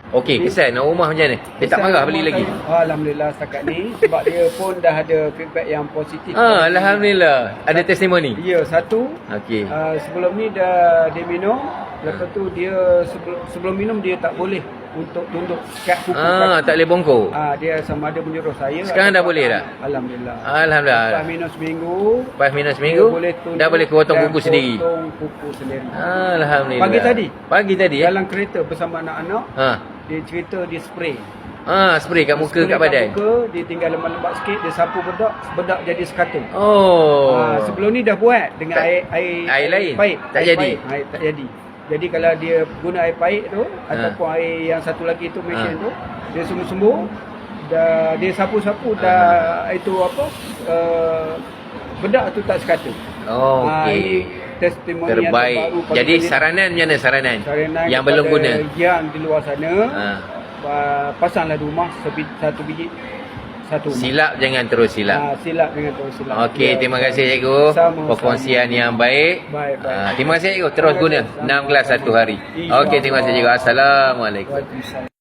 Okey, kesan nak rumah macam mana? Dia tak marah beli lagi? Alhamdulillah setakat ni. Sebab dia pun dah ada feedback yang positif. Alhamdulillah. Ada testimoni? Ya, satu. Okey. Sebelum ni dia minum. Lepas tu dia sebelum minum dia tak boleh untuk tunduk kat kuku. Tak boleh bongkok. Dia sama ada menyuruh saya. Sekarang dah boleh tak? Alhamdulillah. Alhamdulillah. Lepas minum seminggu. Dah boleh potong kuku sendiri. Potong kuku sendiri. Alhamdulillah. Pagi tadi ya? dalam kereta bersama anak-anak. Dia cerita dia spray. Spray kat muka, kat badan. Muka, dia tinggal lembab-lembab sikit, dia sapu bedak jadi sekatu. Sebelum ni dah buat dengan air lain. Pahit. Tak jadi. Tak jadi. Jadi kalau dia guna air pahit tu ataupun air yang satu lagi tu mesin tu, dia sembuh-sembuh. Dah dia sapu-sapu dah itu apa? Bedak tu tak sekatu. Okey. Testimoni Terbaik. yang terbaru. Jadi saranan macam mana saranan yang belum guna? Yang di luar sana, pasanglah di rumah satu biji. Silap jangan terus silap. Silap jangan terus silap. Okey, terima kasih cikgu. Perkongsian yang baik. Terima kasih cikgu. Terus guna 6 gelas satu hari. Okey, terima kasih cikgu. Assalamualaikum.